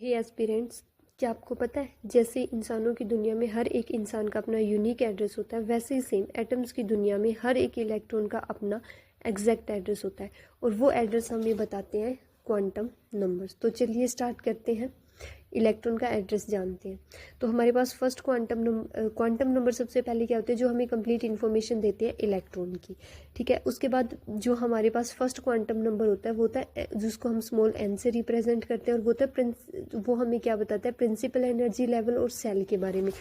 हे aspirants, क्या आपको पता है जैसे इंसानों की दुनिया में हर एक इंसान का अपना यूनिक एड्रेस होता है, वैसे ही सेम एटम्स की दुनिया में हर एक इलेक्ट्रॉन का अपना एग्जैक्ट एड्रेस होता है और वो एड्रेस हमें बताते हैं क्वांटम नंबर्स। तो चलिए स्टार्ट करते हैं, इलेक्ट्रॉन का एड्रेस जानते हैं। तो हमारे पास फर्स्ट क्वांटम नंबर सबसे पहले क्या होते हैं, जो हमें कंप्लीट इन्फॉर्मेशन देते हैं इलेक्ट्रॉन की। ठीक है, उसके बाद जो हमारे पास फर्स्ट क्वांटम नंबर होता है वो होता है जिसको हम स्मॉल एन से रिप्रेजेंट करते हैं, और वो होता है वो हमें क्या बताता है, प्रिंसिपल एनर्जी लेवल और सेल के बारे में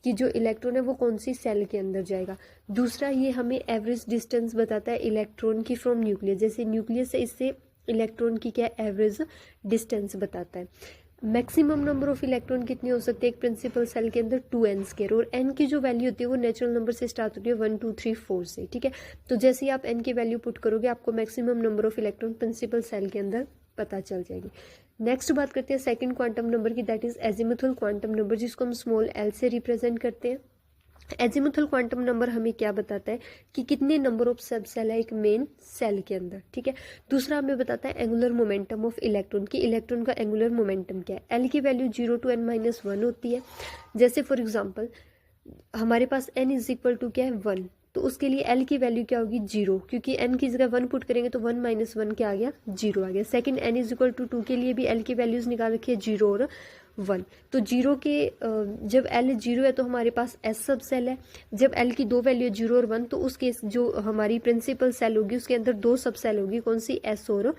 कि जो इलेक्ट्रॉन है वो कौन सी सेल के अंदर जाएगा। दूसरा, ये हमें एवरेज डिस्टेंस बताता है इलेक्ट्रॉन की फ्रॉम न्यूक्लियस, जैसे न्यूक्लियस है इससे इलेक्ट्रॉन की क्या एवरेज डिस्टेंस बताता है। मैक्सिमम नंबर ऑफ इलेक्ट्रॉन कितने हो सकते हैं एक प्रिंसिपल सेल के अंदर, 2n स्क्वायर, और n की जो वैल्यू होती है वो नेचुरल नंबर से स्टार्ट होती है 1 2 3 4 से। ठीक है, तो जैसे ही आप n की वैल्यू पुट करोगे आपको maximum number of electron principal shell के अंदर पता चल जाएगी। नेक्स्ट बात करते हैं सेकंड क्वांटम नंबर की, that is azimuthal quantum number, जिसको हम स्मॉल l से रिप्रेजेंट करते हैं। एजिमुथल क्वांटम नंबर हमें क्या बताता है कि कितने नंबर ऑफ सब सेल है एक मेन सेल के अंदर। ठीक है, दूसरा हमें बताता है एंगुलर मोमेंटम ऑफ इलेक्ट्रॉन की, इलेक्ट्रॉन का एंगुलर मोमेंटम क्या है। एल की वैल्यू 0 to n-1 होती है। जैसे फॉर एग्जांपल हमारे पास n इज इक्वल टू क्या है 1, तो उसके लिए l की वैल्यू क्या होगी 0, क्योंकि n की जगह 1 पुट करेंगे तो 1 - 1 क्या आ गया 0 आ गया। Second, n is equal to 2 के लिए भी l की वैल्यूज निकाल रखी है 0 और 1। तो 0 के जब l 0 है तो हमारे पास s सब सेल है। जब l की दो वैल्यू 0 और 1 तो उस केस जो हमारी प्रिंसिपल सेल होगी उसके अंदर दो सब सेल होगी, कौन सी, s और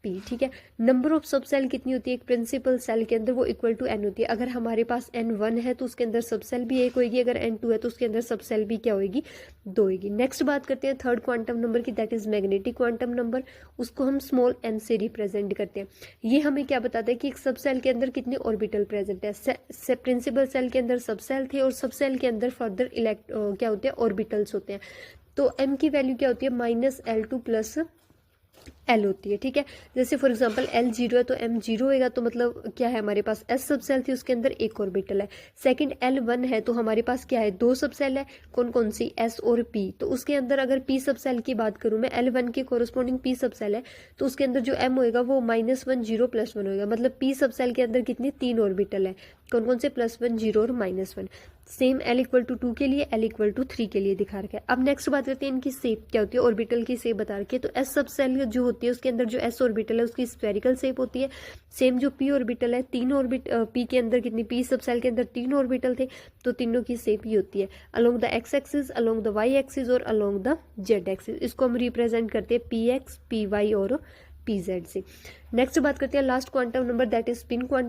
p। ठीक है, नंबर ऑफ सब सेल कितनी होती है एक प्रिंसिपल सेल के अंदर, वो इक्वल टू n होती है। अगर हमारे पास n1 है तो उसके अंदर सब सेल भी एक होगी, अगर n2 है तो उसके अंदर सब सेल भी क्या होगी, 2 होगी। नेक्स्ट बात करते हैं थर्ड क्वांटम नंबर की, that is magnetic quantum number, उसको हम स्मॉल n से रिप्रेजेंट करते हैं। ये हमें क्या बताता है कि एक सब सेल के अंदर कितने ऑर्बिटल प्रेजेंट है। प्रिंसिपल सेल के अंदर सब सेल थे और सब सेल के अंदर फर्दर क्या होते हैं, ऑर्बिटल्स होते हैं। तो m की वैल्यू क्या होती है -L2 प्लस L होती है। ठीक है, जैसे फॉर एग्जांपल L 0 है तो M 0 होएगा, तो मतलब क्या है हमारे पास S सब सेल थी उसके अंदर एक ऑर्बिटल है। सेकंड, L 1 है तो हमारे पास क्या है, दो सब सेल है, कौन कौन सी, S और P। तो उसके अंदर अगर P सब सेल की बात करूं मैं, L1 के कोरस्पॉन्डिंग P सब सेल है तो उसके अंदर जो M होएगा वो -1 0 +1 होएगा, मतलब P सब सेल के अंदर कितनी, 3 ऑर्बिटल है, कौन कौन से, +1 0 और -1। सेम L इक्वल टू 2 के लिए, L इक्वल टू 3 के लिए दिखा रखा है। अब नेक्स्ट बात करते हैं इनकी शेप क्या होती है, ऑर्बिटल की शेप बता रखी है। तो S सब सेल जो होती है उसके अंदर जो S ऑर्बिटल है उसकी स्फेरिकल शेप होती है। सेम जो P ऑर्बिटल है, P के अंदर कितनी, P सब सेल के अंदर 3 ऑर्बिटल थे तो तीनों की शेप ही होती है along the x axis, along the y axis और अलोंग द z एक्सिस। इसको हम रिप्रेजेंट करते हैं px, py और pz से। नेक्स्ट बात करते हैं last quantum number, that is spin quantum.